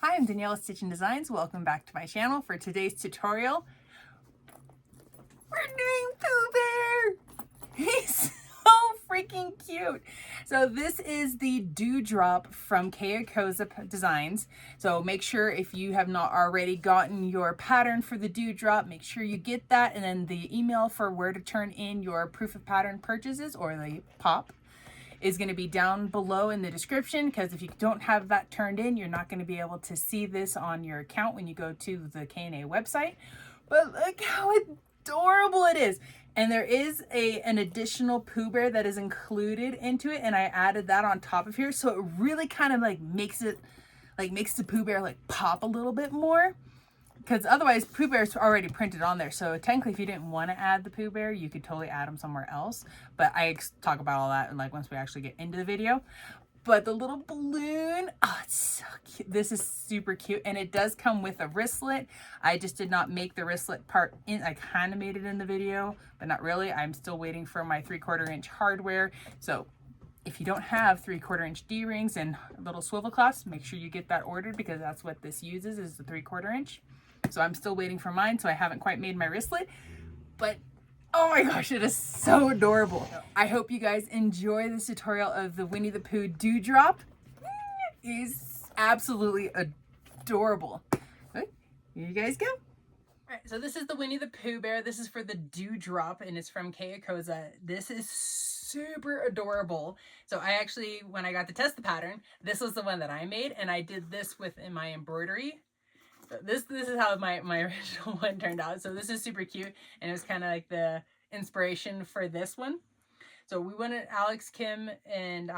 Hi, I'm Danielle with Stitch and Designs. Welcome back to my channel. For today's tutorial, we're doing Pooh Bear. He's so freaking cute. So this is the Dewdrop from Kayakoza Designs. So make sure if you have not already gotten your pattern for the Dewdrop, make sure you get that, and then the email for where to turn in your proof of pattern purchases, or the POPP, is going to be down below in the description, because if you don't have that turned in, you're not going to be able to see this on your account when you go to the K&A website. But look how adorable it is. And there is an additional Pooh Bear that is included into it, and I added that on top of here, so it really kind of makes the Pooh Bear like pop a little bit more. Because otherwise, Pooh Bear's already printed on there. So technically, if you didn't want to add the Pooh Bear, you could totally add them somewhere else. But I talk about all that like once we actually get into the video. But the little balloon, oh, it's so cute. This is super cute. And it does come with a wristlet. I just did not make the wristlet part in. I kind of made it in the video, but not really. I'm still waiting for my 3/4 inch hardware. So if you don't have 3/4 inch D-rings and little swivel clasps, make sure you get that ordered, because that's what this uses, is the 3/4 inch. So I'm still waiting for mine, so I haven't quite made my wristlet, but oh my gosh, it is so adorable. I hope you guys enjoy this tutorial of the Winnie the Pooh Dewdrop. He's absolutely adorable. Okay, here you guys go. All right, so this is the Winnie the Pooh Bear. This is for the Dewdrop, and it's from Kayakoza. This is super adorable. So I actually, when I got to test the pattern, this was the one that I made, and I did this in my embroidery. This is how my original one turned out. So this is super cute, and it was kind of like the inspiration for this one. So Alex, Kim, and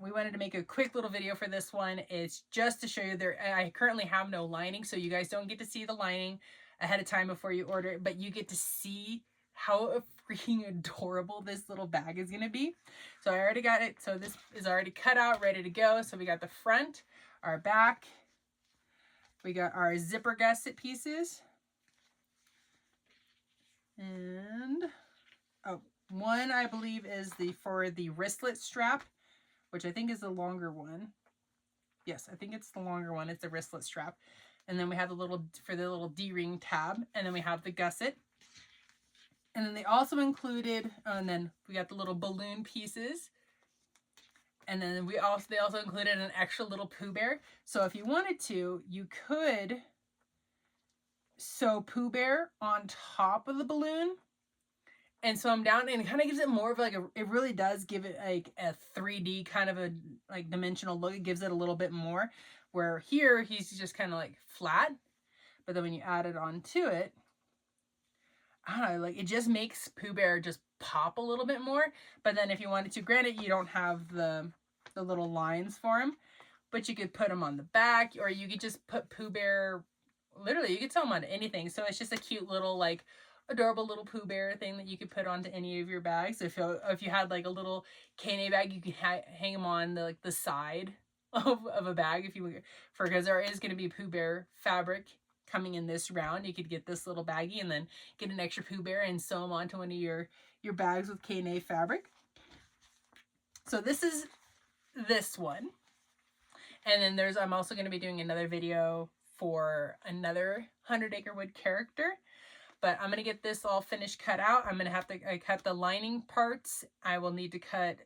we wanted to make a quick little video for this one. It's just to show you I currently have no lining, so you guys don't get to see the lining ahead of time before you order it, but you get to see how freaking adorable this little bag is going to be. So I already got it. So this is already cut out, ready to go. So we got the front, our back. We got our zipper gusset pieces. And one I believe is for the wristlet strap, which I think is the longer one. Yes, I think it's the longer one. It's the wristlet strap. And then we have the little D-ring tab, and then we have the gusset. And then they also included, and then we got the little balloon pieces. And then they also included an extra little Pooh Bear. So if you wanted to, you could sew Pooh Bear on top of the balloon and sew them down, and it kind of gives it more of it really does give it like a 3D kind of a dimensional look. It gives it a little bit more, where here he's just kind of like flat, but then when you add it onto it, I don't know, it just makes Pooh Bear just pop a little bit more. But then if you wanted to, granted you don't have the little lines for him, but you could put them on the back, or you could just put Pooh Bear, literally you could sew them on anything. So it's just a cute little adorable little Pooh Bear thing that you could put onto any of your bags. If you had a little K&A bag, you could hang them on the side of a bag, because there is going to be Pooh Bear fabric coming in this round. You could get this little baggie and then get an extra Pooh Bear and sew them onto one of your bags with K&A fabric. So this is this one. And then I'm also going to be doing another video for another 100 Acre Wood character. But I'm going to get this all finished cut out. I'm going to have to cut the lining parts. I will need to cut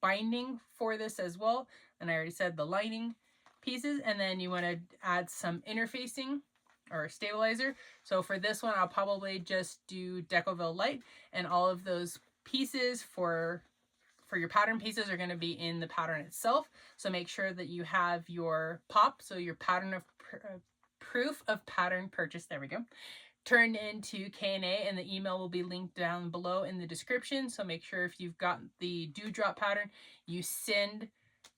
binding for this as well. And I already said the lining pieces. And then you want to add some interfacing or stabilizer. So for this one, I'll probably just do Decoville Light, and all of those pieces for your pattern pieces are going to be in the pattern itself. So make sure that you have your POPP, so your proof of pattern purchase, there we go, turned into K&A, and the email will be linked down below in the description. So make sure if you've got the Dewdrop pattern, you send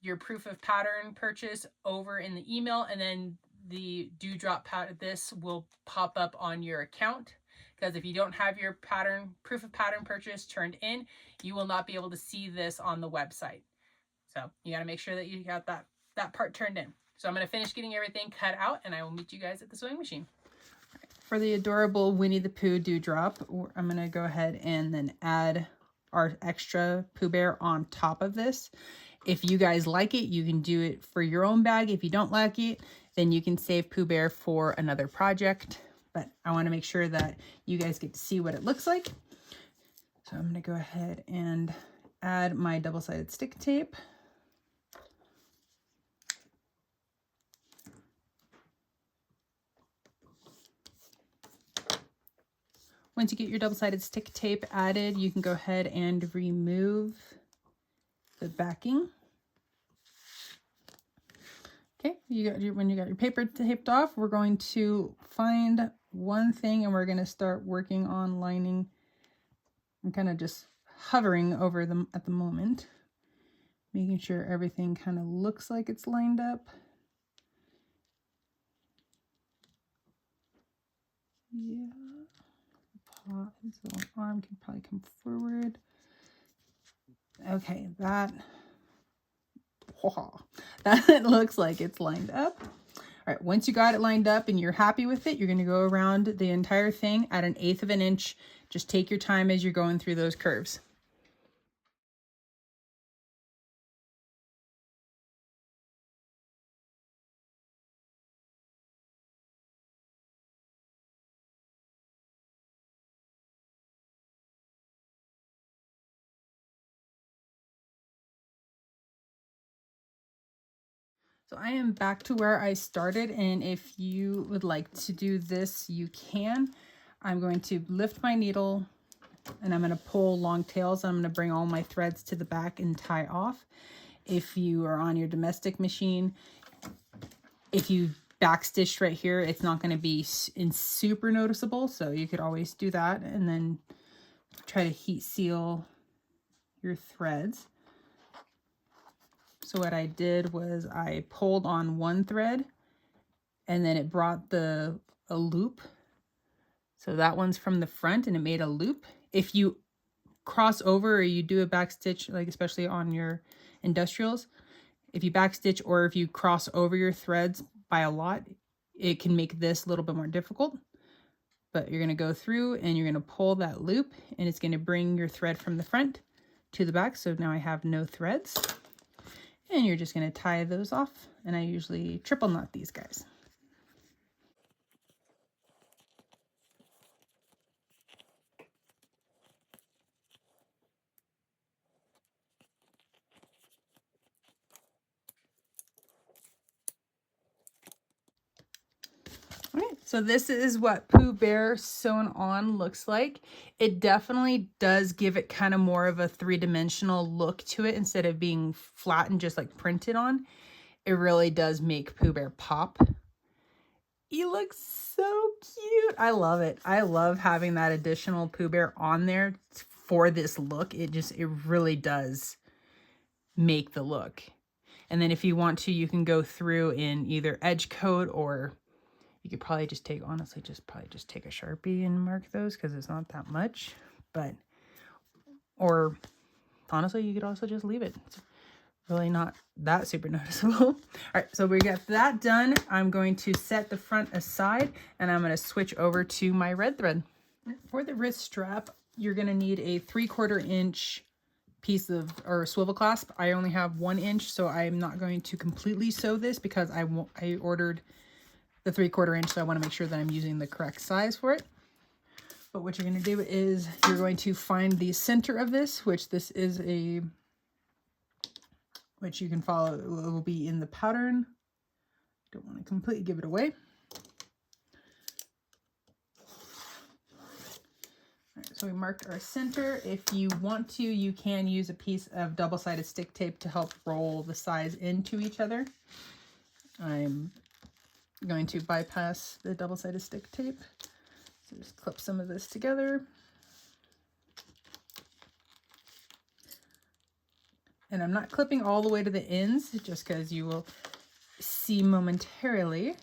your proof of pattern purchase over in the email, and then the Dewdrop pattern, this will pop up on your account. Because if you don't have your proof of pattern purchase turned in, you will not be able to see this on the website. So you got to make sure that you got that part turned in. So I'm going to finish getting everything cut out, and I will meet you guys at the sewing machine. For the adorable Winnie the Pooh Dewdrop, I'm going to go ahead and then add our extra Pooh Bear on top of this. If you guys like it, you can do it for your own bag. If you don't like it, then you can save Pooh Bear for another project. But I want to make sure that you guys get to see what it looks like. So I'm going to go ahead and add my double-sided stick tape. Once you get your double-sided stick tape added, you can go ahead and remove the backing. Okay, when you got your paper taped off, we're going to find one thing and we're going to start working on lining. I'm kind of just hovering over them at the moment, making sure everything kind of looks like it's lined up. Yeah. So arm can probably come forward. Okay, that looks like it's lined up. All right, once you got it lined up and you're happy with it, you're going to go around the entire thing at 1/8 of an inch. Just take your time as you're going through those curves. So I am back to where I started, and if you would like to do this, you can. I'm going to lift my needle and I'm going to pull long tails. I'm going to bring all my threads to the back and tie off. If you are on your domestic machine, if you backstitch right here, it's not going to be super noticeable, so you could always do that and then try to heat seal your threads. So what I did was I pulled on one thread and then it brought a loop. So that one's from the front and it made a loop. If you cross over or you do a backstitch, like especially on your industrials, if you backstitch or if you cross over your threads by a lot, it can make this a little bit more difficult. But you're going to go through and you're going to pull that loop and it's going to bring your thread from the front to the back. So now I have no threads. And you're just going to tie those off. And I usually triple knot these guys. Okay, so this is what Pooh Bear sewn on looks like. It definitely does give it kind of more of a three-dimensional look to it instead of being flat and just like printed on. It really does make Pooh Bear pop. He looks so cute. I love it. I love having that additional Pooh Bear on there for this look. It really does make the look. And then if you want to, you can go through in either edge coat, or you could probably just take, honestly, probably just take a Sharpie and mark those because it's not that much. But, or honestly, you could also just leave it. It's really not that super noticeable. All right, so we got that done. I'm going to set the front aside and I'm going to switch over to my red thread. For the wrist strap, you're going to need a 3/4 inch piece of swivel clasp. I only have 1 inch, so I'm not going to completely sew this because I ordered the 3/4 inch, so I want to make sure that I'm using the correct size for it. But what you're going to do is you're going to find the center of this, which you can follow. It will be in the pattern. Don't want to completely give it away. All right, so we marked our center. If you want to, you can use a piece of double-sided stick tape to help roll the sides into each other. I'm going to bypass the double-sided stick tape. So just clip some of this together. And I'm not clipping all the way to the ends, just because you will see momentarily.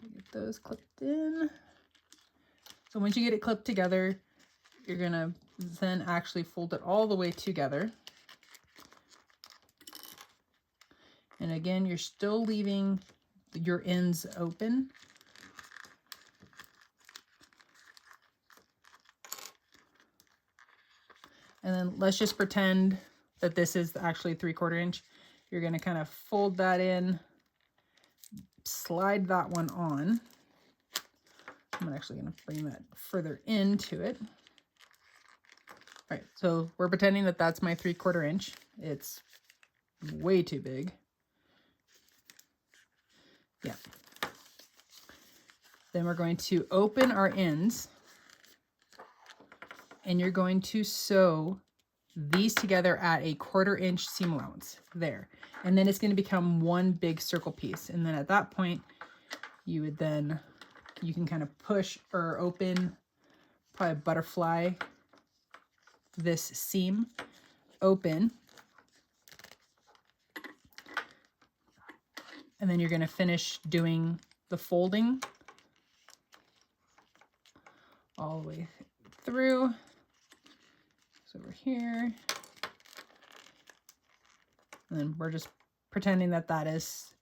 Get those clipped in. So once you get it clipped together, you're gonna then actually fold it all the way together. And again, you're still leaving your ends open. And then let's just pretend that this is actually 3/4 inch. You're going to kind of fold that in, slide that one on. I'm actually going to bring that further into it. All right, so we're pretending that that's my 3/4 inch. It's way too big. Yeah. Then we're going to open our ends, and you're going to sew these together at a 1/4 inch seam allowance there. And then it's going to become one big circle piece. And then at that point, you would then, you can kind of push or open, probably butterfly this seam open. And then you're going to finish doing the folding all the way through. So over here. And then we're just pretending that that is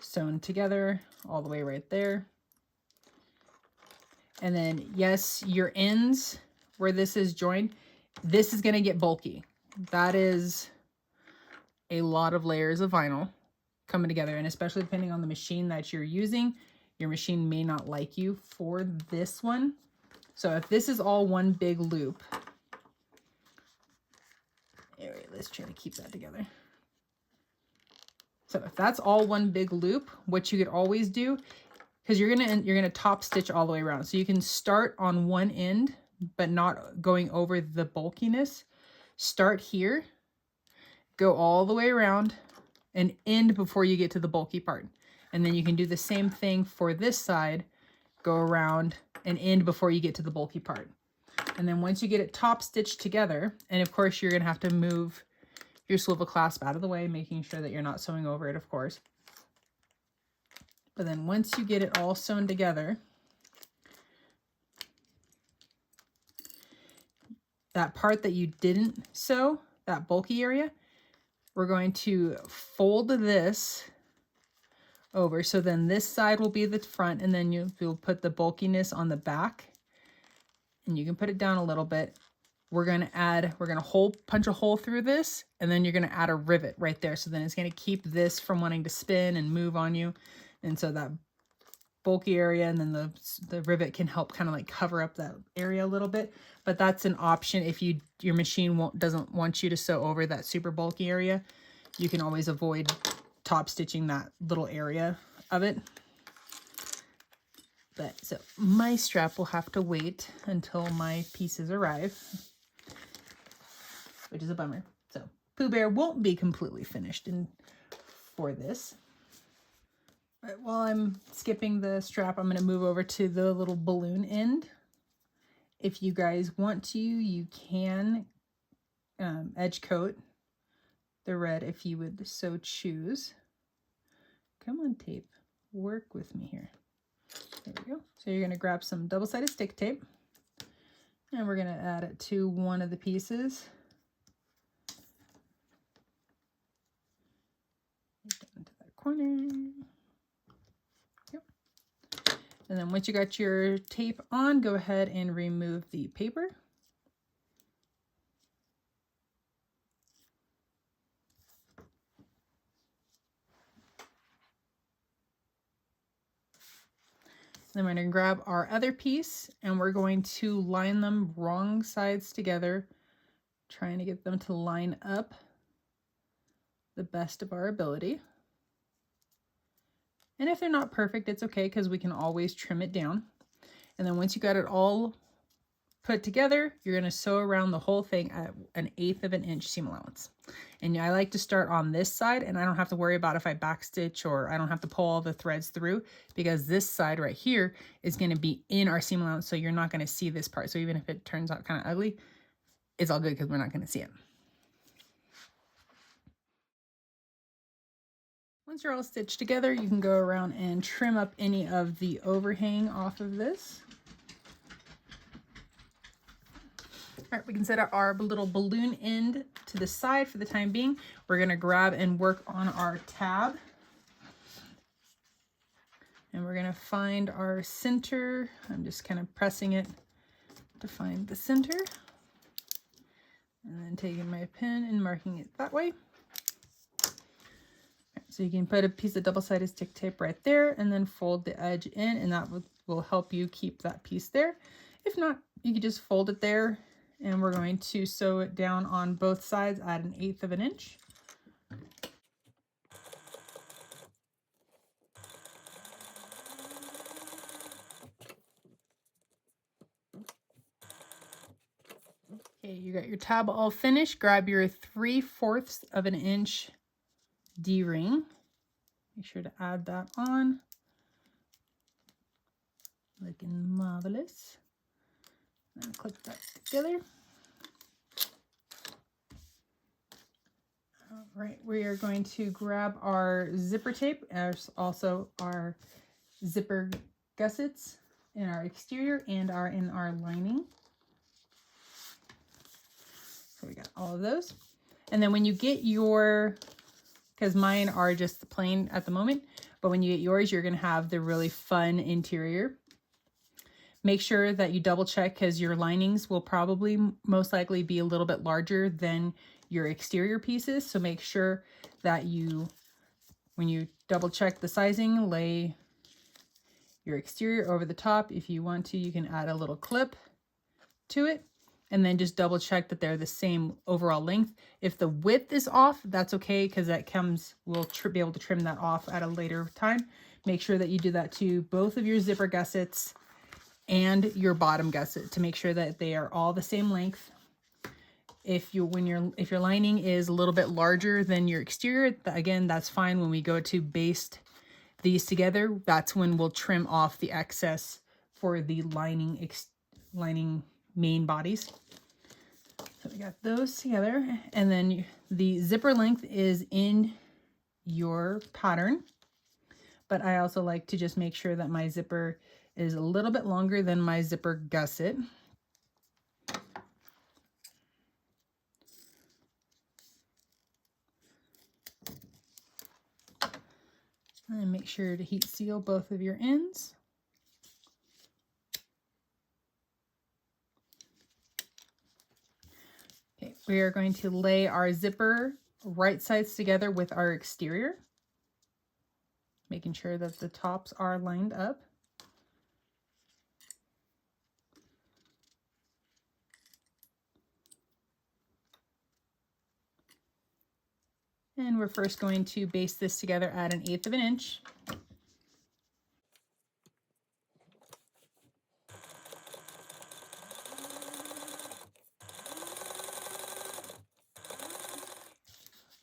sewn together all the way right there. And then, yes, your ends where this is joined, this is going to get bulky. That is a lot of layers of vinyl coming together. And especially depending on the machine that you're using, your machine may not like you for this one. So if this is all one big loop, all right, let's try to keep that together. So if that's all one big loop, what you could always do, because you're gonna top stitch all the way around. So you can start on one end, but not going over the bulkiness. Start here, go all the way around, and end before you get to the bulky part. And then you can do the same thing for this side, go around and end before you get to the bulky part. And then once you get it top stitched together, and of course you're gonna have to move your swivel clasp out of the way, making sure that you're not sewing over it, of course. But then once you get it all sewn together, that part that you didn't sew, that bulky area, we're going to fold this over. So then this side will be the front, and then you'll put the bulkiness on the back, and you can put it down a little bit. We're going to punch a hole through this, and then you're going to add a rivet right there. So then it's going to keep this from wanting to spin and move on you. And so that bulky area, and then the rivet can help kind of like cover up that area a little bit. But that's an option if your machine doesn't want you to sew over that super bulky area. You can always avoid top stitching that little area of it. But so my strap will have to wait until my pieces arrive, which is a bummer. So Pooh Bear won't be completely finished for this. But while I'm skipping the strap, I'm going to move over to the little balloon end. If you guys want to, you can edge coat the red if you would so choose. Come on, tape, work with me here. There we go. So you're going to grab some double-sided stick tape, and we're going to add it to one of the pieces. Down to that corner. Yep. And then once you got your tape on, go ahead and remove the paper. Then we're going to grab our other piece, and we're going to line them wrong sides together, trying to get them to line up the best of our ability. And if they're not perfect, it's okay, because we can always trim it down. And then once you got it all put together, you're going to sew around the whole thing at 1/8 of an inch seam allowance. And I like to start on this side, and I don't have to worry about if I backstitch, or I don't have to pull all the threads through, because this side right here is going to be in our seam allowance, so you're not going to see this part. So even if it turns out kind of ugly, it's all good because we're not going to see it. Once you're all stitched together, you can go around and trim up any of the overhang off of this. All right, we can set our little balloon end to the side for the time being. We're going to grab and work on our tab. And we're going to find our center. I'm just kind of pressing it to find the center. And then taking my pen and marking it that way. So you can put a piece of double-sided stick tape right there and then fold the edge in, and that will help you keep that piece there. If not, you can just fold it there, and we're going to sew it down on both sides at 1/8 of an inch. Okay, you got your tab all finished. Grab your 3/4 of an inch D-ring. Make sure to add that on. Looking marvelous. And clip that together. All right, we are going to grab our zipper tape, as also our zipper gussets in our exterior and in our lining. So we got all of those. And then when you get your, because mine are just the plain at the moment, but when you get yours, you're going to have the really fun interior. Make sure that you double check, because your linings will probably most likely be a little bit larger than your exterior pieces. So make sure that you, when you double check the sizing, lay your exterior over the top. If you want to, you can add a little clip to it, and then just double check that they're the same overall length. If the width is off, that's okay, because that comes, we'll be able to trim that off at a later time. Make sure that you do that to both of your zipper gussets and your bottom gusset to make sure that they are all the same length. If your lining is a little bit larger than your exterior, again, that's fine. When we go to baste these together, that's when we'll trim off the excess for the lining main bodies. So we got those together, and then the zipper length is in your pattern, but I also like to just make sure that my zipper is a little bit longer than my zipper gusset. And make sure to heat seal both of your ends. Okay, we are going to lay our zipper right sides together with our exterior, making sure that the tops are lined up. And we're first going to baste this together at 1/8 of an inch.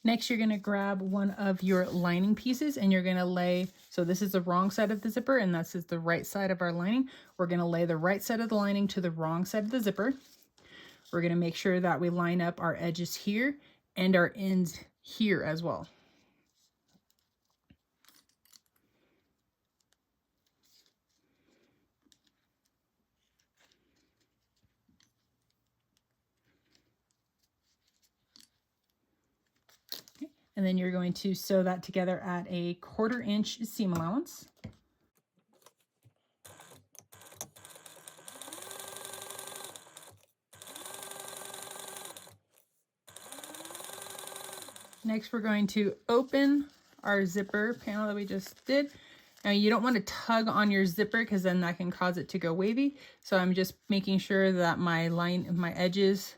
Next, you're going to grab one of your lining pieces, and you're going to lay, so this is the wrong side of the zipper, and this is the right side of our lining. We're going to lay the right side of the lining to the wrong side of the zipper. We're going to make sure that we line up our edges here and our ends here as well. And then you're going to sew that together at a 1/4 inch seam allowance. Next, we're going to open our zipper panel that we just did. Now, you don't want to tug on your zipper, because then that can cause it to go wavy. So I'm just making sure that my edges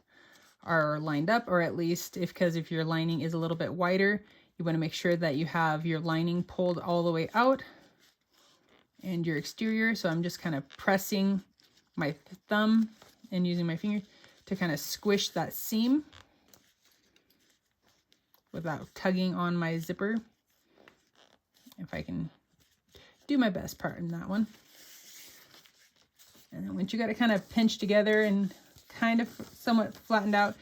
are lined up, or at least because if your lining is a little bit wider, you want to make sure that you have your lining pulled all the way out and your exterior. So I'm just kind of pressing my thumb and using my finger to kind of squish that seam without tugging on my zipper. If I can do my best part in that one. And then once you got it kind of pinched together and kind of somewhat flattened out,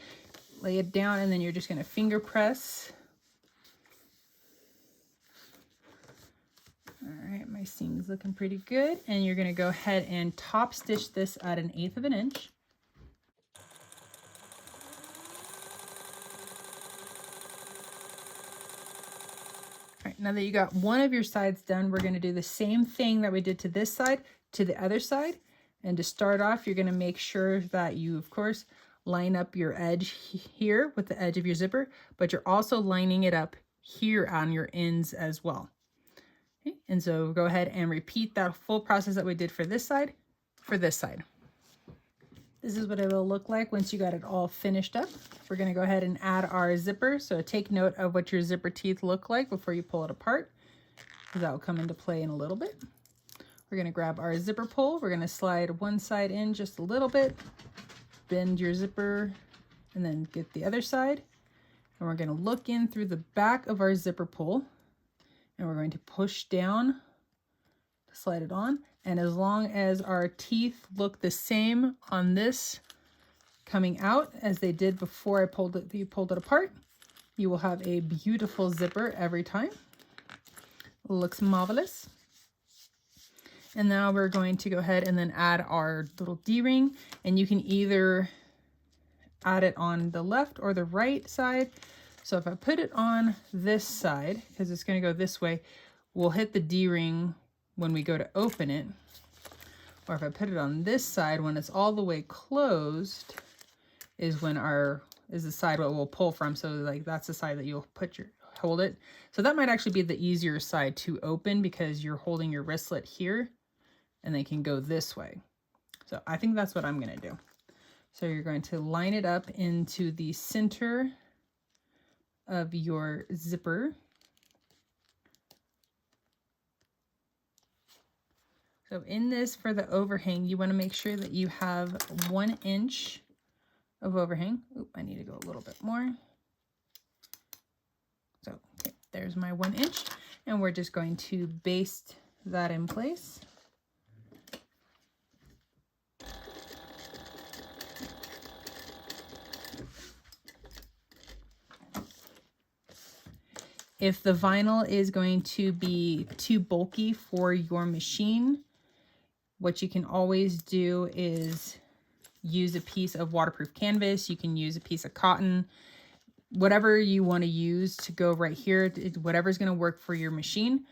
lay it down, and then you're just going to finger press. All right, my seam's looking pretty good, and you're going to go ahead and top stitch this at 1/8 of an inch. All right, now that you got one of your sides done, we're going to do the same thing that we did to this side to the other side. And to start off, you're going to make sure that you, of course, line up your edge here with the edge of your zipper, but you're also lining it up here on your ends as well. Okay, and so go ahead and repeat that full process that we did for this side, for this side. This is what it will look like once you got it all finished up. We're going to go ahead and add our zipper. So take note of what your zipper teeth look like before you pull it apart, because that will come into play in a little bit. We're going to grab our zipper pull. We're going to slide one side in just a little bit, bend your zipper, and then get the other side. And we're going to look in through the back of our zipper pull, and we're going to push down to slide it on. And as long as our teeth look the same on this coming out as they did before you pulled it apart, you will have a beautiful zipper every time. Looks marvelous. And now we're going to go ahead and then add our little D-ring, and you can either add it on the left or the right side. So if I put it on this side, because it's going to go this way, we'll hit the D-ring when we go to open it. Or if I put it on this side, when it's all the way closed, is the side what we'll pull from. So like that's the side that you'll hold it. So that might actually be the easier side to open, because you're holding your wristlet here and they can go this way. So I think that's what I'm going to do. So you're going to line it up into the center of your zipper. So in this, for the overhang, you want to make sure that you have 1 inch of overhang. Oop, I need to go a little bit more. So okay, there's my 1 inch, and we're just going to baste that in place. If the vinyl is going to be too bulky for your machine, what you can always do is use a piece of waterproof canvas. You can use a piece of cotton, whatever you want to use to go right here, whatever's going to work for your machine.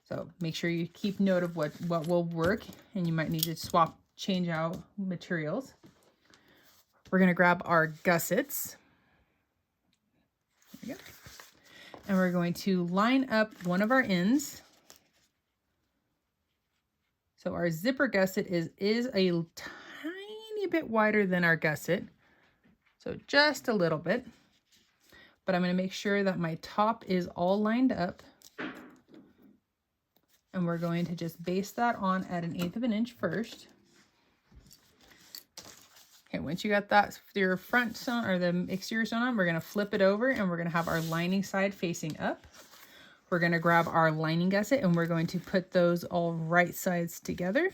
So make sure you keep note of what will work, and you might need to change out materials. We're going to grab our gussets. There we go. And we're going to line up one of our ends. So our zipper gusset is a tiny bit wider than our gusset. So just a little bit. But I'm going to make sure that my top is all lined up. And we're going to just baste that on at 1/8 of an inch first. Okay, once you got that, your front sewn or the exterior sewn on, we're going to flip it over, and we're going to have our lining side facing up. We're going to grab our lining gusset, and we're going to put those all right sides together,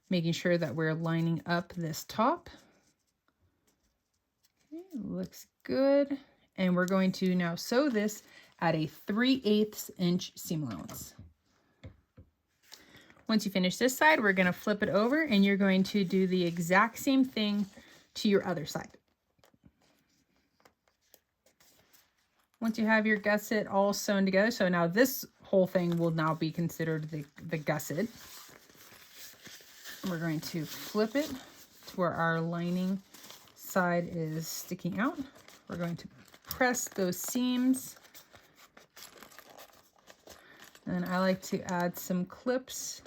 making sure that we're lining up this top. Okay, looks good. And we're going to now sew this at a 3/8 inch seam allowance. Once you finish this side, we're going to flip it over, and you're going to do the exact same thing to your other side. Once you have your gusset all sewn together, so now this whole thing will now be considered the gusset. We're going to flip it to where our lining side is sticking out. We're going to press those seams. And I like to add some clips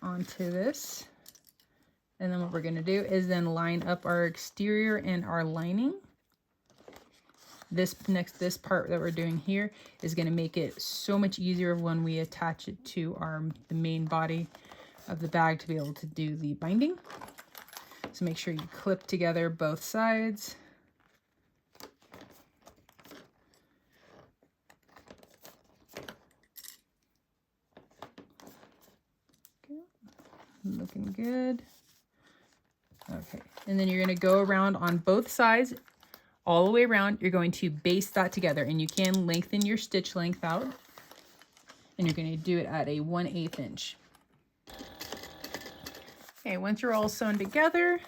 onto this. And then what we're going to do is then line up our exterior and our lining. This part that we're doing here is going to make it so much easier when we attach it to the main body of the bag to be able to do the binding. So make sure you clip together both sides. Looking good. Okay, and then you're going to go around on both sides, all the way around. You're going to baste that together, and you can lengthen your stitch length out, and you're going to do it at a 1/8 inch. Okay, once you're all sewn together,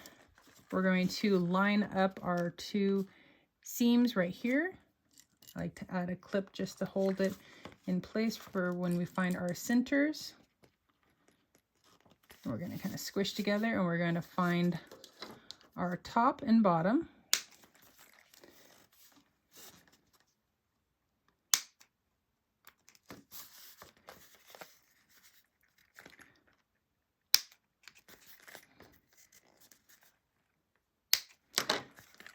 we're going to line up our 2 seams right here. I like to add a clip just to hold it in place for when we find our centers. We're going to kind of squish together, and we're going to find our top and bottom.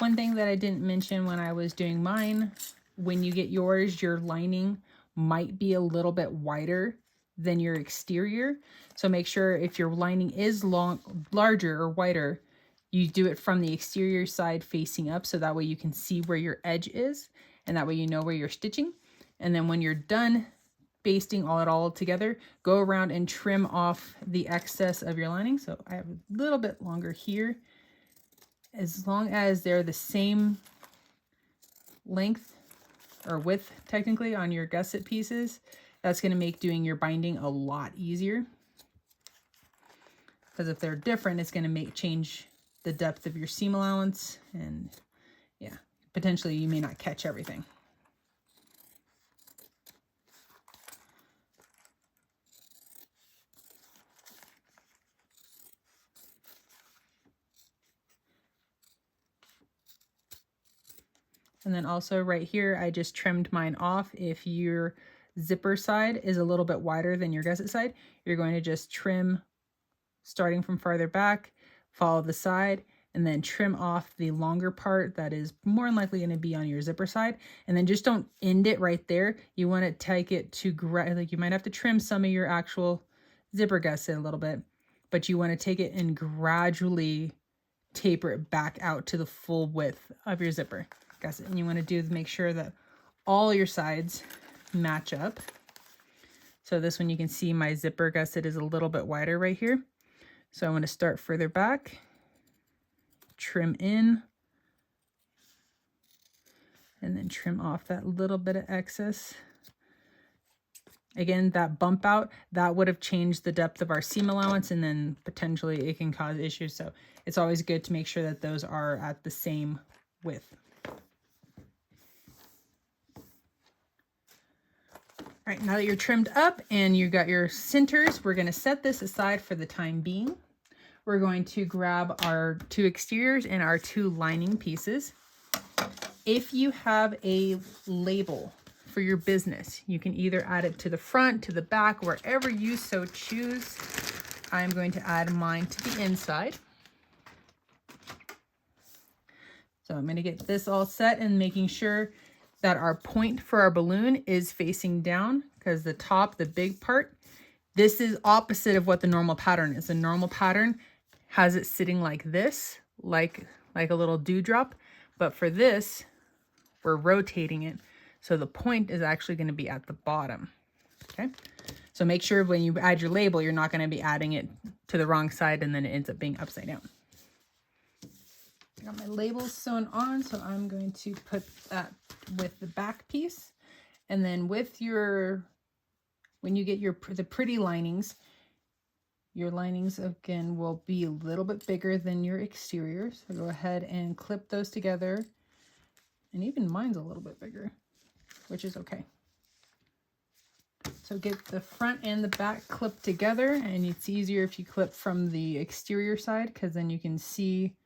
One thing that I didn't mention when I was doing mine, when you get yours, your lining might be a little bit wider than your exterior. So make sure if your lining is larger or wider, you do it from the exterior side facing up, so that way you can see where your edge is, and that way you know where you're stitching. And then when you're done basting it all together, go around and trim off the excess of your lining. So I have a little bit longer here. As long as they're the same length or width technically on your gusset pieces, that's going to make doing your binding a lot easier. Because if they're different, it's going to change the depth of your seam allowance, and yeah, potentially you may not catch everything. And then also right here, I just trimmed mine off. If your zipper side is a little bit wider than your gusset side, you're going to just trim starting from farther back, follow the side, and then trim off the longer part that is more than likely going to be on your zipper side. And then just don't end it right there. You want to take it to, like, you might have to trim some of your actual zipper gusset a little bit, but you want to take it and gradually taper it back out to the full width of your zipper gusset. And you want to make sure that all your sides match up. So this one, you can see my zipper gusset is a little bit wider right here. So I want to start further back, trim in, and then trim off that little bit of excess. Again, that bump out, that would have changed the depth of our seam allowance, and then potentially it can cause issues. So it's always good to make sure that those are at the same width. All right, now that you're trimmed up and you got your centers, we're going to set this aside for the time being. We're going to grab our 2 exteriors and our 2 lining pieces. If you have a label for your business, you can either add it to the front, to the back, wherever you so choose. I'm going to add mine to the inside. So I'm going to get this all set and making sure that our point for our balloon is facing down, because the top, the big part, this is opposite of what the normal pattern is. The normal pattern has it sitting like this, like a little dewdrop. But for this, we're rotating it. So the point is actually going to be at the bottom. Okay. So make sure when you add your label, you're not going to be adding it to the wrong side and then it ends up being upside down. I got my labels sewn on, so I'm going to put that with the back piece. And then with your, when you get the pretty linings, your linings again will be a little bit bigger than your exterior. So go ahead and clip those together. And even mine's a little bit bigger, which is okay. So get the front and the back clipped together, and it's easier if you clip from the exterior side, because then you can see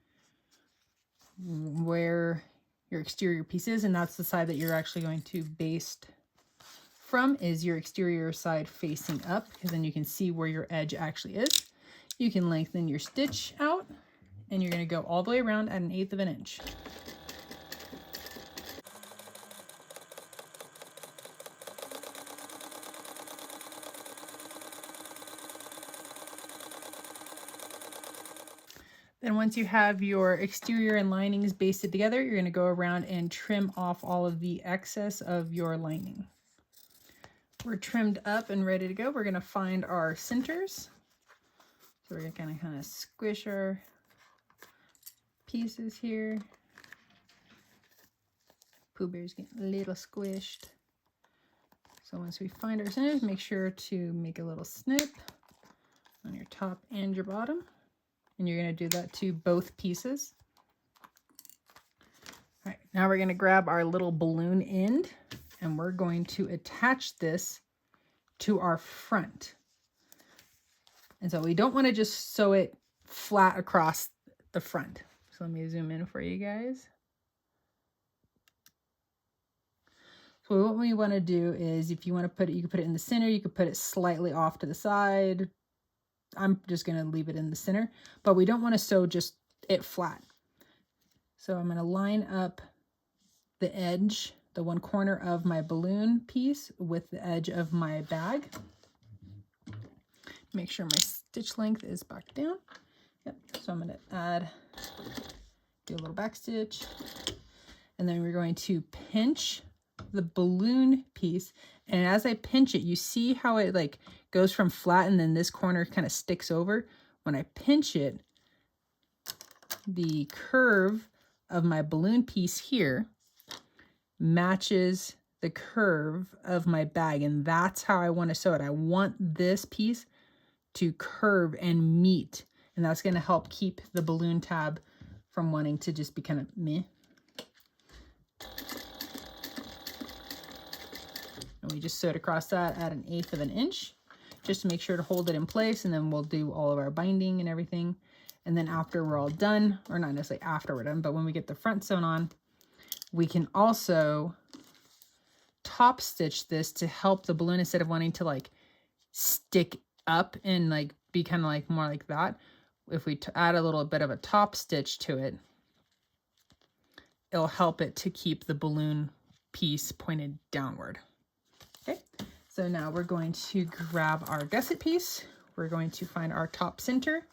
where your exterior piece is, and that's the side that you're actually going to baste from, is your exterior side facing up, because then you can see where your edge actually is. You can lengthen your stitch out, and you're going to go all the way around at 1/8 of an inch. Then once you have your exterior and linings basted together, you're going to go around and trim off all of the excess of your lining. We're trimmed up and ready to go. We're going to find our centers. So we're going to kind of squish our pieces here. Pooh Bear's getting a little squished. So once we find our centers, make sure to make a little snip on your top and your bottom. And you're going to do that to both pieces. All right, now we're going to grab our little balloon end, and we're going to attach this to our front. And so we don't want to just sew it flat across the front. So let me zoom in for you guys. So what we want to do is, if you want to put it, you can put it in the center, you could put it slightly off to the side. I'm just going to leave it in the center, but we don't want to sew just it flat. So I'm going to line up the edge, the one corner of my balloon piece with the edge of my bag. Make sure my stitch length is back down. Yep. So I'm going to do a little back stitch, and then we're going to pinch the balloon piece. And as I pinch it, you see how it like goes from flat and then this corner kind of sticks over. When I pinch it, the curve of my balloon piece here matches the curve of my bag, and that's how I want to sew it. I want this piece to curve and meet, and that's going to help keep the balloon tab from wanting to just be kind of meh. And we just sewed across that at 1/8 of an inch just to make sure to hold it in place, and then we'll do all of our binding and everything. And then after we're all done, or not necessarily after we're done, but when we get the front sewn on, we can also top stitch this to help the balloon, instead of wanting to like stick up and like be kind of like more like that. If we add a little bit of a top stitch to it, it'll help it to keep the balloon piece pointed downward. Okay, so now we're going to grab our gusset piece. We're going to find our top center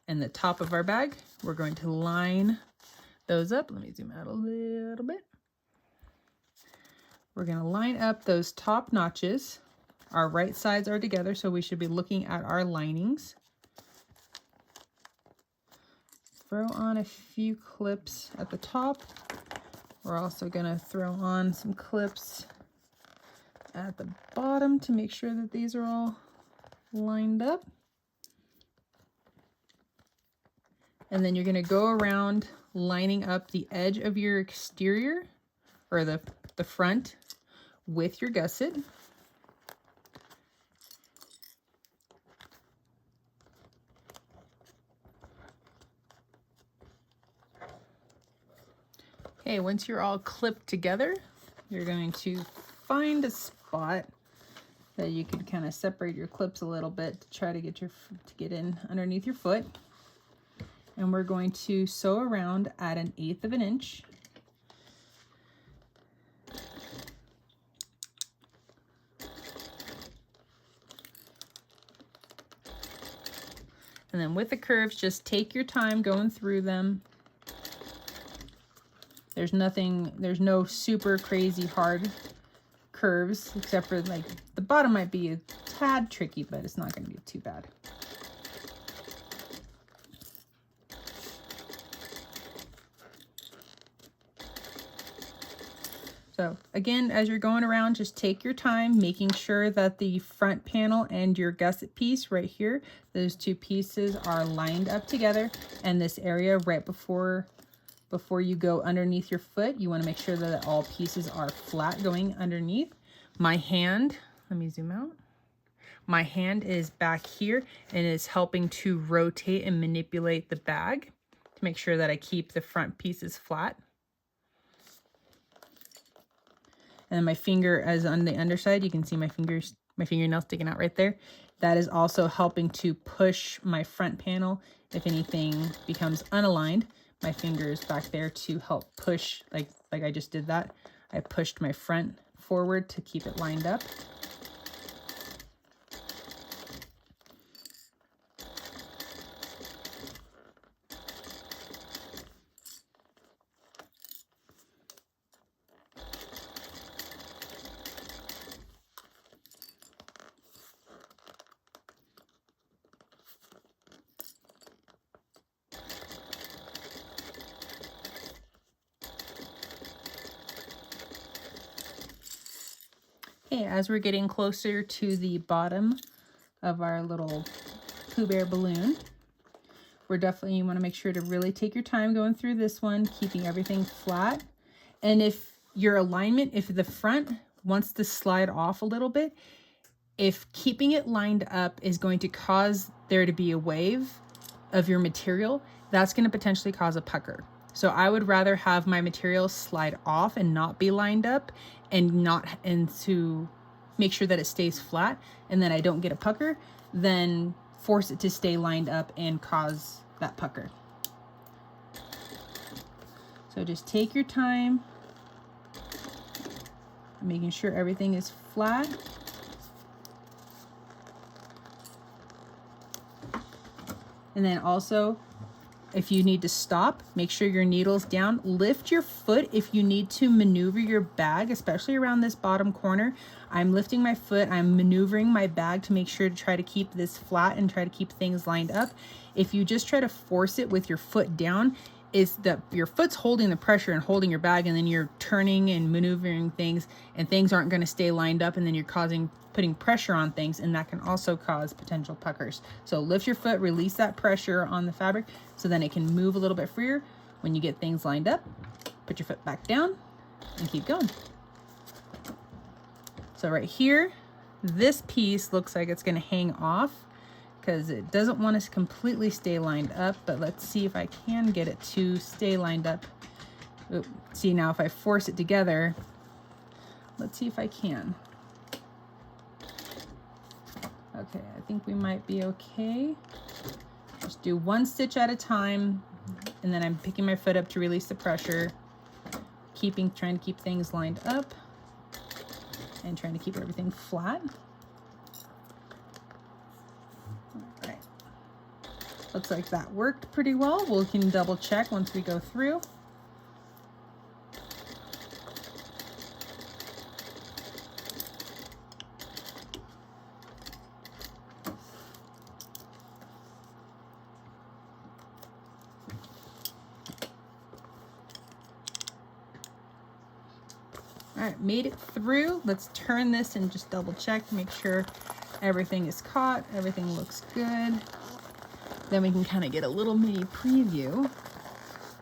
and the top of our bag. We're going to line those up. Let me zoom out a little bit. We're going to line up those top notches. Our right sides are together, so we should be looking at our linings. Throw on a few clips at the top. We're also going to throw on some clips at the bottom to make sure that these are all lined up. And then you're going to go around lining up the edge of your exterior, or the front, with your gusset. Okay, once you're all clipped together, you're going to find a spot that you could kind of separate your clips a little bit to try to get in underneath your foot. And we're going to sew around at 1/8 of an inch. And then with the curves, just take your time going through them. There's no super crazy hard curves, except for like the bottom might be a tad tricky, but it's not going to be too bad. So again, as you're going around, just take your time, making sure that the front panel and your gusset piece right here, those two pieces are lined up together. And this area right before you go underneath your foot, you want to make sure that all pieces are flat going underneath. My hand, let me zoom out. My hand is back here and is helping to rotate and manipulate the bag to make sure that I keep the front pieces flat. And my finger is on the underside. You can see my fingernail sticking out right there. That is also helping to push my front panel. If anything becomes unaligned, my finger is back there to help push, like I just did that. I pushed my front forward to keep it lined up. Okay, as we're getting closer to the bottom of our little Pooh Bear balloon, you want to make sure to really take your time going through this one, keeping everything flat. And if your alignment, if the front wants to slide off a little bit, if keeping it lined up is going to cause there to be a wave of your material, that's going to potentially cause a pucker. So I would rather have my material slide off and not be lined up, and to make sure that it stays flat and then I don't get a pucker, then force it to stay lined up and cause that pucker. So just take your time, making sure everything is flat. And then also, if you need to stop, make sure your needle's down. Lift your foot if you need to maneuver your bag, especially around this bottom corner. I'm lifting my foot, I'm maneuvering my bag to make sure to try to keep this flat and try to keep things lined up. If you just try to force it with your foot down, is that your foot's holding the pressure and holding your bag, and then you're turning and maneuvering things, and things aren't going to stay lined up, and then you're putting pressure on things, and that can also cause potential puckers. So lift your foot, release that pressure on the fabric so then it can move a little bit freer. When you get things lined up, put your foot back down and keep going. So right here, this piece looks like it's going to hang off because it doesn't want to completely stay lined up, but let's see if I can get it to stay lined up. Oop. See, now if I force it together, let's see if I can. Okay, I think we might be okay. Just do one stitch at a time, and then I'm picking my foot up to release the pressure, trying to keep things lined up and trying to keep everything flat. All right. Looks like that worked pretty well. We can double check once we go through. All right, made it through. Let's turn this and just double check, make sure everything is caught, everything looks good. Then we can kind of get a little mini preview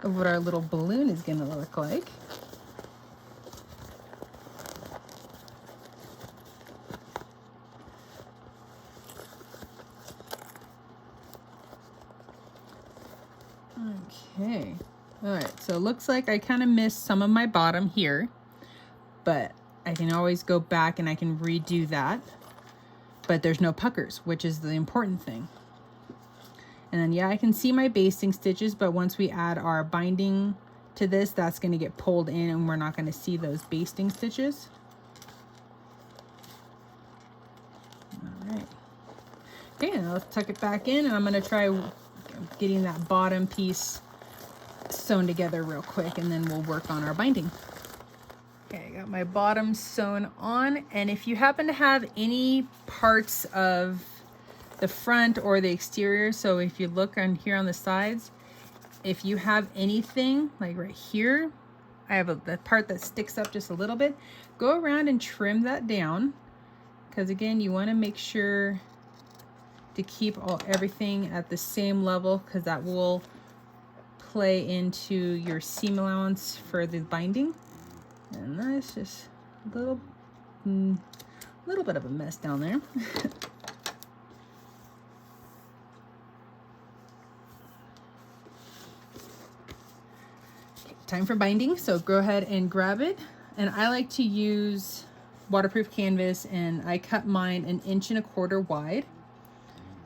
of what our little balloon is gonna look like. Okay, all right, so it looks like I kind of missed some of my bottom here, but I can always go back and I can redo that. But there's no puckers, which is the important thing. And then, yeah, I can see my basting stitches, but once we add our binding to this, that's going to get pulled in and we're not going to see those basting stitches. All right. Okay, now let's tuck it back in, and I'm going to try getting that bottom piece sewn together real quick, and then we'll work on our binding. Okay, I got my bottom sewn on, and if you happen to have any parts of the front or the exterior, so if you look on here on the sides, if you have anything like right here, I have the part that sticks up just a little bit, go around and trim that down, because again, you want to make sure to keep everything at the same level, because that will play into your seam allowance for the binding. And that's just a little bit of a mess down there. Okay, time for binding, so go ahead and grab it. And I like to use waterproof canvas, and I cut mine 1.25 inches wide.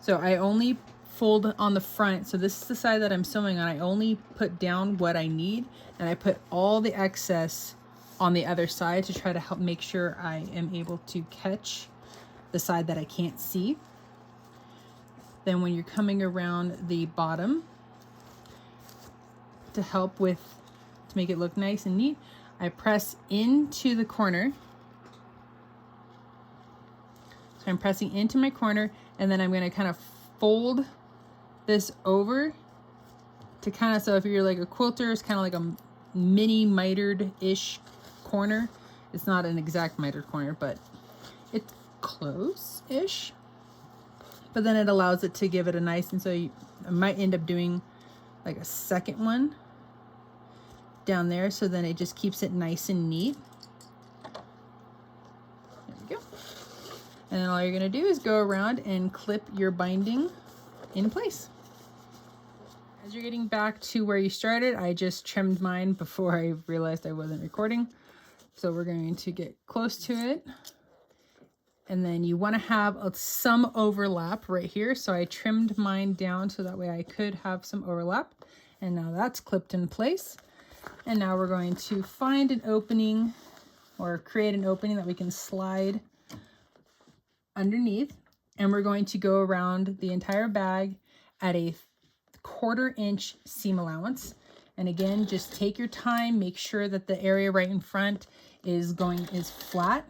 So I only fold on the front, so this is the side that I'm sewing on. I only put down what I need, and I put all the excess on the other side to try to help make sure I am able to catch the side that I can't see. Then when you're coming around the bottom to make it look nice and neat, I press into the corner. So I'm pressing into my corner, and then I'm going to kind of fold this over to kind of, so if you're like a quilter, it's kind of like a mini mitered-ish corner. It's not an exact mitered corner, but it's close-ish. But then it allows it to give it a nice, and so I might end up doing like a second one down there, so then it just keeps it nice and neat. There we go. And then all you're gonna do is go around and clip your binding in place. As you're getting back to where you started, I just trimmed mine before I realized I wasn't recording. So we're going to get close to it. And then you want to have some overlap right here. So I trimmed mine down so that way I could have some overlap. And now that's clipped in place. And now we're going to find an opening or create an opening that we can slide underneath. And we're going to go around the entire bag at a 1/4 inch seam allowance. And again, just take your time, make sure that the area right in front is flat.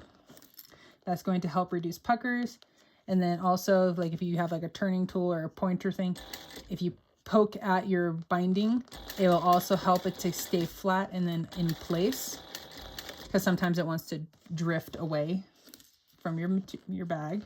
That's going to help reduce puckers. And then also, like if you have like a turning tool or a pointer thing, if you poke at your binding, it will also help it to stay flat and then in place, because sometimes it wants to drift away from your bag.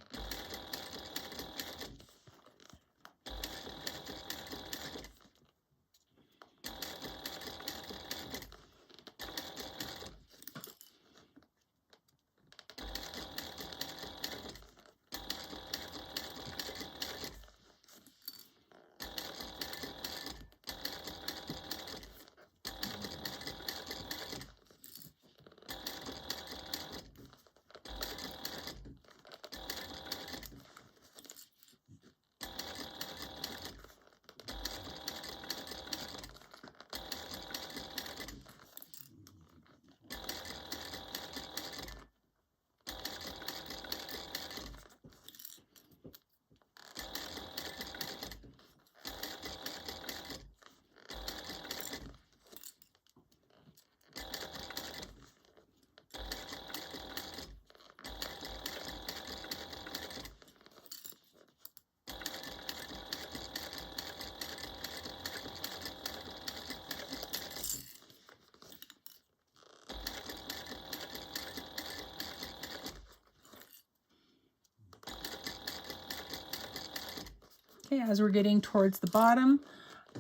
Okay, as we're getting towards the bottom,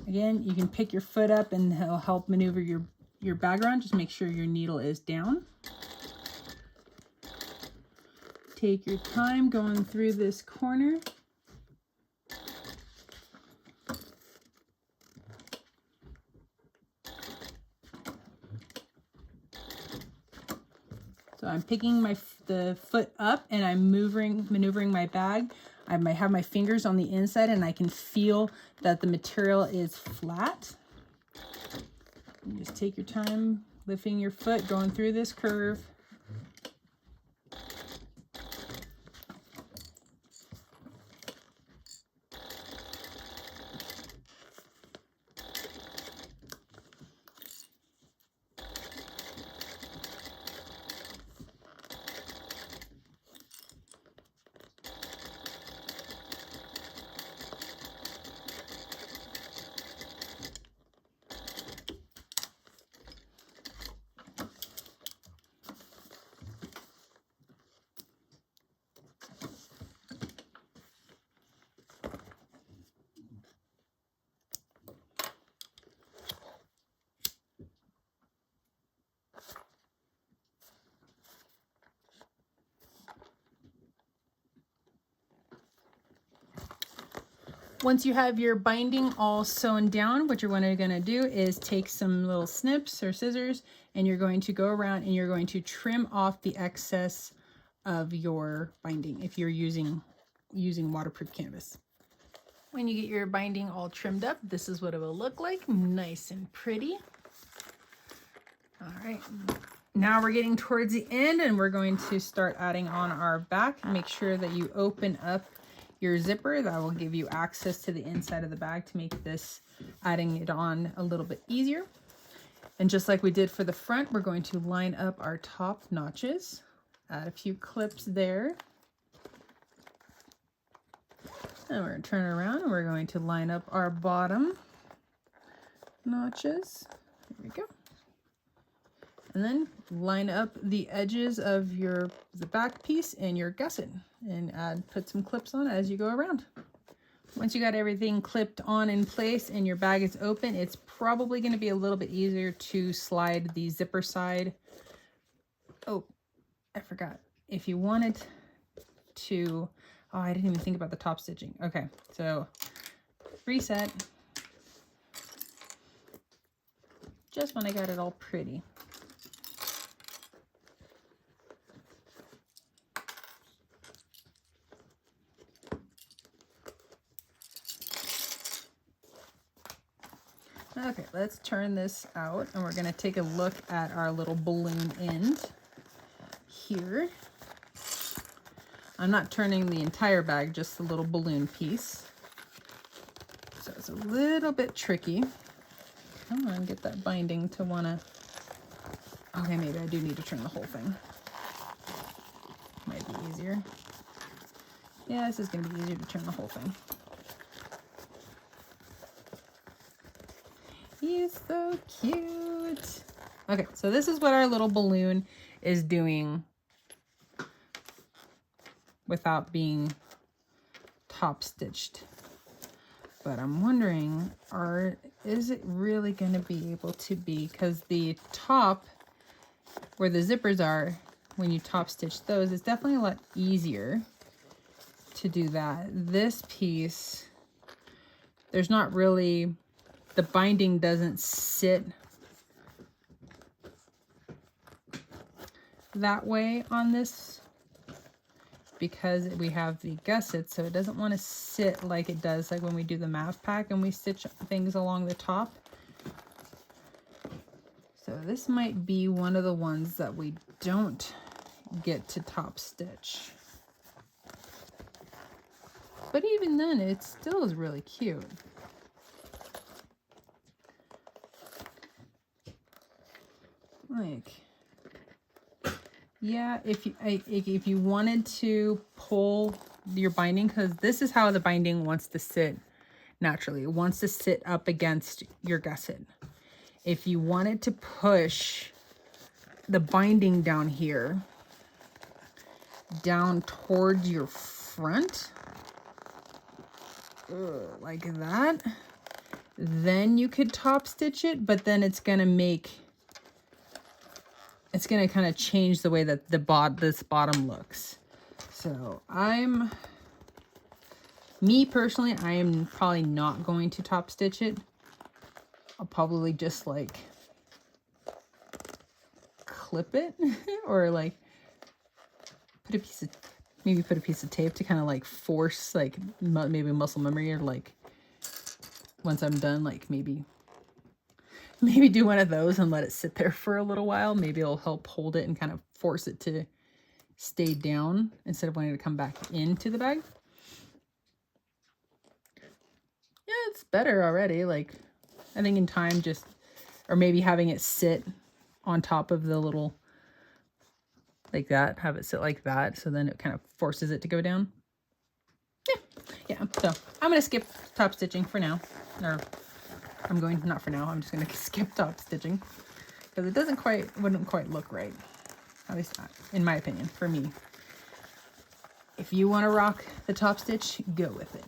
again, you can pick your foot up and it'll help maneuver your bag around. Just make sure your needle is down. Take your time going through this corner. So I'm picking the foot up and I'm maneuvering my bag. I might have my fingers on the inside and I can feel that the material is flat. You just take your time lifting your foot, going through this curve. Once you have your binding all sewn down, what you're going to do is take some little snips or scissors and you're going to go around and you're going to trim off the excess of your binding if you're using waterproof canvas. When you get your binding all trimmed up, this is what it will look like, nice and pretty. All right, now we're getting towards the end and we're going to start adding on our back. Make sure that you open up your zipper. That will give you access to the inside of the bag to make this adding it on a little bit easier. And just like we did for the front, we're going to line up our top notches, add a few clips there. And we're going to turn it around and we're going to line up our bottom notches. There we go. And then line up the edges of the back piece and your gusset and put some clips on as you go around. Once you got everything clipped on in place and your bag is open, it's probably going to be a little bit easier to slide the zipper side. Oh, I forgot. If you wanted to, oh, I didn't even think about the top stitching. Okay, so reset. Just when I got it all pretty. Okay, let's turn this out and we're gonna take a look at our little balloon end here. I'm not turning the entire bag, just the little balloon piece. So it's a little bit tricky. Come on, get that binding to wanna, okay, maybe I do need to turn the whole thing. Might be easier. Yeah, this is gonna be easier to turn the whole thing. He's so cute. Okay, so this is what our little balloon is doing without being top stitched. But I'm wondering, is it really going to be able to be, because the top where the zippers are, when you top stitch those, it's definitely a lot easier to do that. This piece, there's not really, the binding doesn't sit that way on this because we have the gussets, so it doesn't want to sit like it does like when we do the math pack and we stitch things along the top. So this might be one of the ones that we don't get to top stitch. But even then, it still is really cute. Like, yeah, if you wanted to pull your binding, because this is how the binding wants to sit naturally. It wants to sit up against your gusset. If you wanted to push the binding down here, down towards your front, like that, then you could top stitch it, but then it's gonna kind of change the way that this bottom looks. So me personally, I am probably not going to top stitch it. I'll probably just like clip it or like put a piece of tape to kind of like force like maybe muscle memory, or like once I'm done, like maybe do one of those and let it sit there for a little while. Maybe it'll help hold it and kind of force it to stay down instead of wanting to come back into the bag. Yeah, it's better already. Like, I think in time, just, or maybe having it sit on top of the little, like that, have it sit like that, so then it kind of forces it to go down. Yeah, so I'm going to skip top stitching for now, or I'm going, not for now, I'm just going to skip top stitching because it wouldn't quite look right. At least in my opinion, for me. If you want to rock the top stitch, go with it.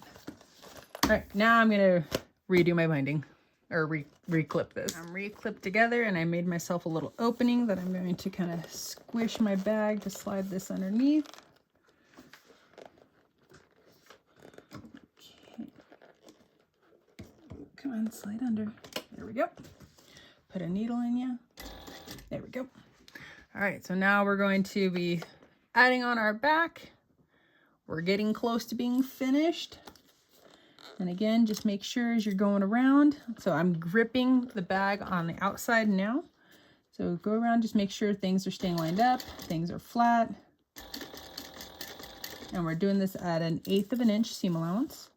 All right, now I'm going to redo my binding, or re-clip this. I'm re-clipped together and I made myself a little opening that I'm going to kind of squish my bag to slide this underneath. Okay. Come on, slide under. There we go. Put a needle in you. There we go. All right, so now we're going to be adding on our back. We're getting close to being finished. And again, just make sure as you're going around. So I'm gripping the bag on the outside now. So go around, just make sure things are staying lined up, things are flat. And we're doing this at 1/8 of an inch seam allowance.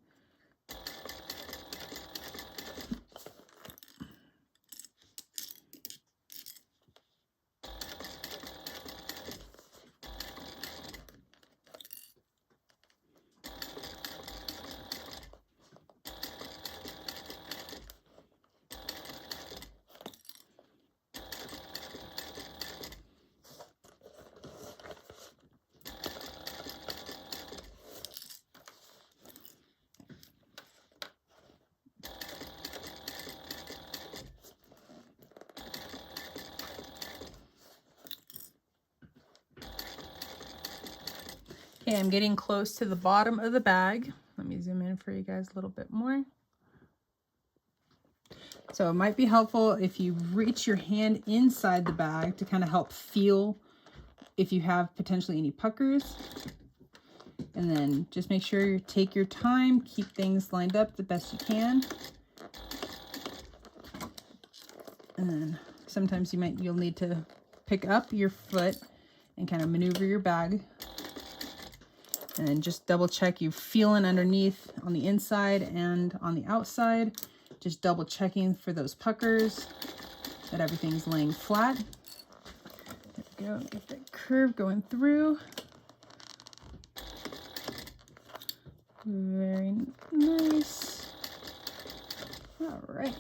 Okay, I'm getting close to the bottom of the bag. Let me zoom in for you guys a little bit more. So it might be helpful if you reach your hand inside the bag to kind of help feel if you have potentially any puckers. And then just make sure you take your time, keep things lined up the best you can. And then sometimes you'll need to pick up your foot and kind of maneuver your bag. And then just double check you feeling underneath on the inside and on the outside. Just double checking for those puckers, that everything's laying flat. There we go, get that curve going through. Very nice. All right.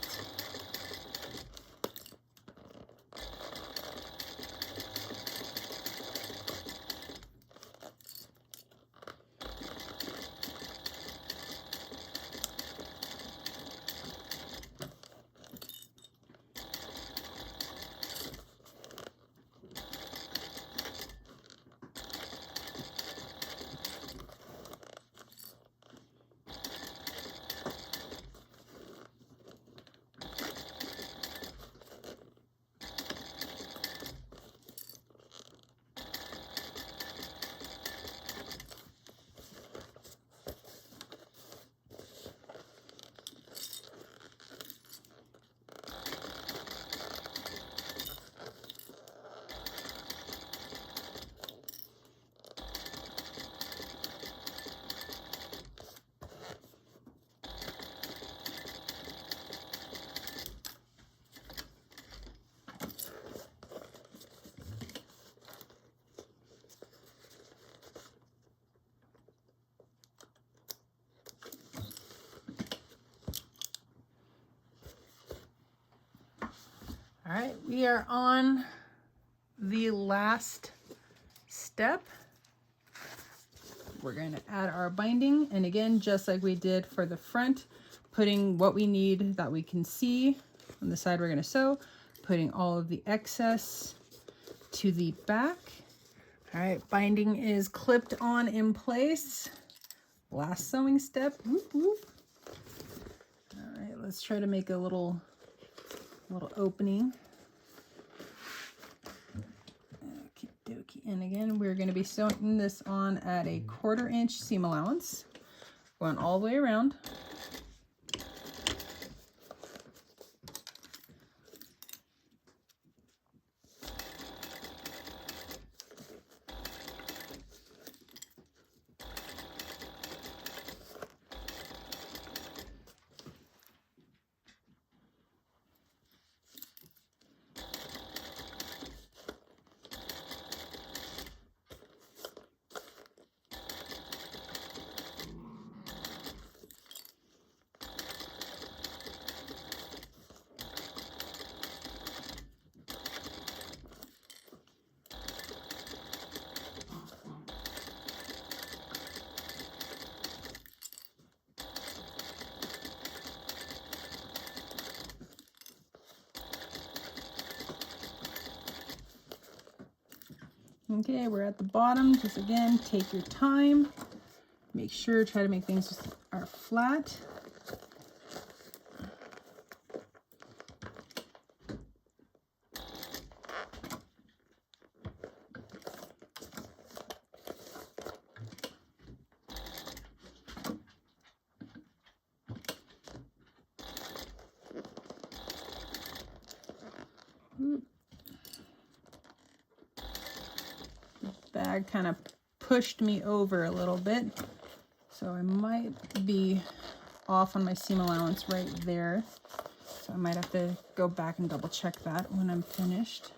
All right, we are on the last step. We're going to add our binding, and again, just like we did for the front, putting what we need that we can see on the side we're going to sew, putting all of the excess to the back. All right, binding is clipped on in place. Last sewing step. Whoop, whoop. All right, let's try to make a little opening. Okie dokie. And again, we're going to be sewing this on at a 1/4 inch seam allowance, going all the way around. Okay, we're at the bottom. Just again, take your time. Make sure, try to make things are flat. Bag kind of pushed me over a little bit, so I might be off on my seam allowance right there, so I might have to go back and double check that when I'm finished.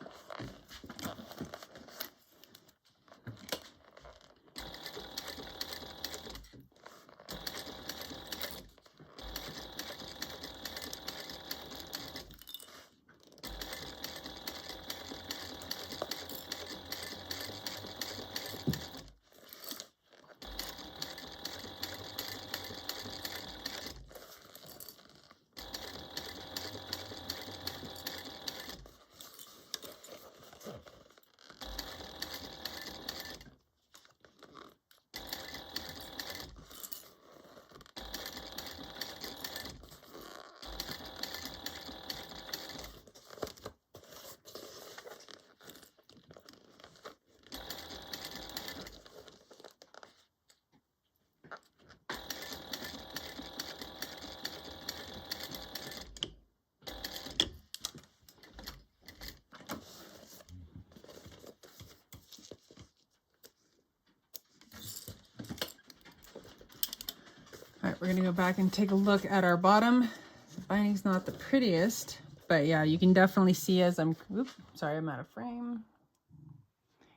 right, we're gonna go back and take a look at our bottom. The binding's not the prettiest, but yeah, you can definitely see as I'm, oops, sorry, I'm out of frame.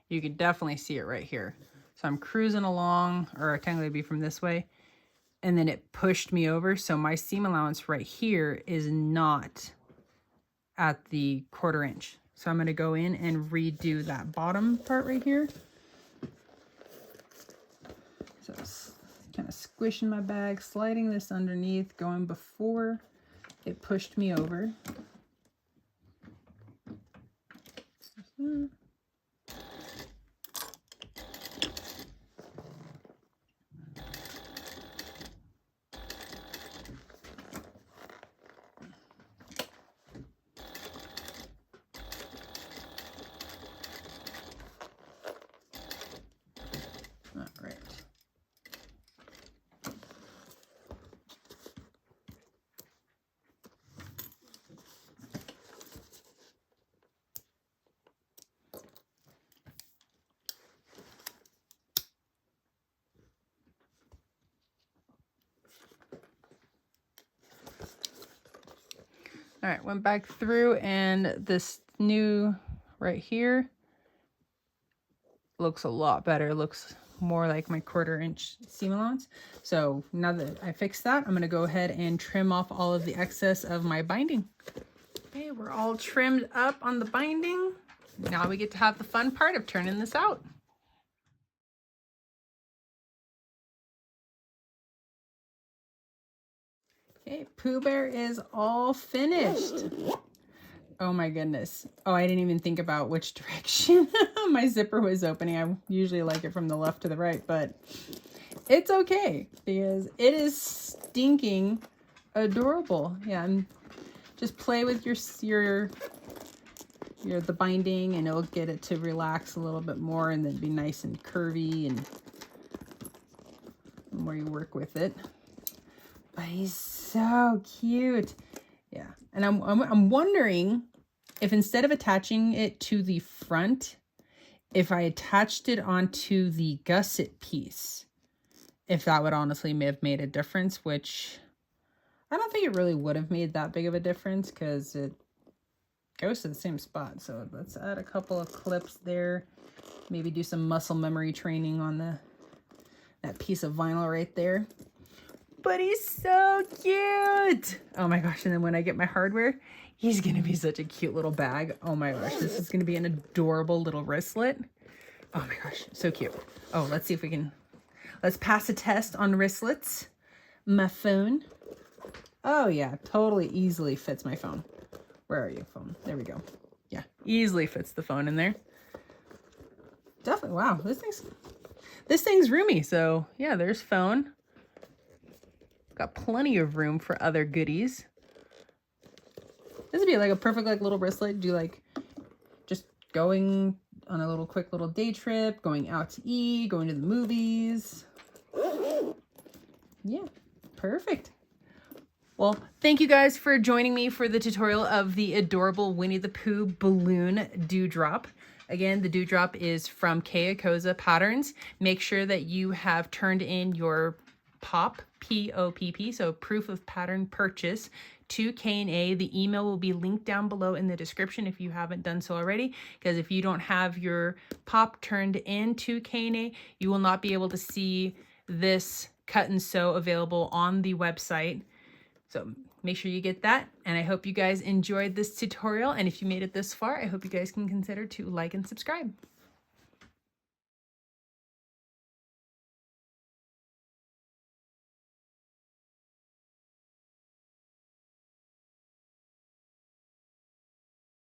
You can definitely see it right here. So I'm cruising along, or technically it'd be from this way, and then it pushed me over. So my seam allowance right here is not at the 1/4 inch. So I'm gonna go in and redo that bottom part right here. So kind of squishing my bag, sliding this underneath, going before it pushed me over. All right. All right, went back through, and this new right here looks a lot better. It looks more like my 1/4 inch seam allowance. So now that I fixed that, I'm gonna go ahead and trim off all of the excess of my binding. Okay, we're all trimmed up on the binding. Now we get to have the fun part of turning this out. Okay, Pooh Bear is all finished. Oh my goodness. Oh, I didn't even think about which direction my zipper was opening. I usually like it from the left to the right, but it's okay because it is stinking adorable. Yeah, and just play with the binding, and it'll get it to relax a little bit more and then be nice and curvy, and the more you work with it. But he's so cute. Yeah, and I'm wondering if instead of attaching it to the front, if I attached it onto the gusset piece, if that would honestly may have made a difference, which I don't think it really would have made that big of a difference because it goes to the same spot. So let's add a couple of clips there. Maybe do some muscle memory training on that piece of vinyl right there. But he's so cute. Oh my gosh, and then when I get my hardware, he's gonna be such a cute little bag. Oh my gosh, this is gonna be an adorable little wristlet. Oh my gosh, so cute. Oh, let's see if we can, let's pass a test on wristlets. My phone. Oh yeah, totally easily fits my phone. Where are you, phone? There we go. Yeah, easily fits the phone in there. Definitely, wow, this thing's roomy. So yeah, there's phone. Got plenty of room for other goodies. This would be like a perfect like little wristlet. Do like just going on a little quick little day trip, going out to eat, going to the movies. Yeah, perfect. Well, thank you guys for joining me for the tutorial of the adorable Winnie the Pooh balloon dewdrop. Again, the dewdrop is from Kayakoza Patterns. Make sure that you have turned in your POPP, P-O-P-P, so proof of pattern purchase to K&A. The email will be linked down below in the description if you haven't done so already, because if you don't have your POPP turned in to K&A, you will not be able to see this cut and sew available on the website. So make sure you get that, and I hope you guys enjoyed this tutorial, and if you made it this far, I hope you guys can consider to like and subscribe.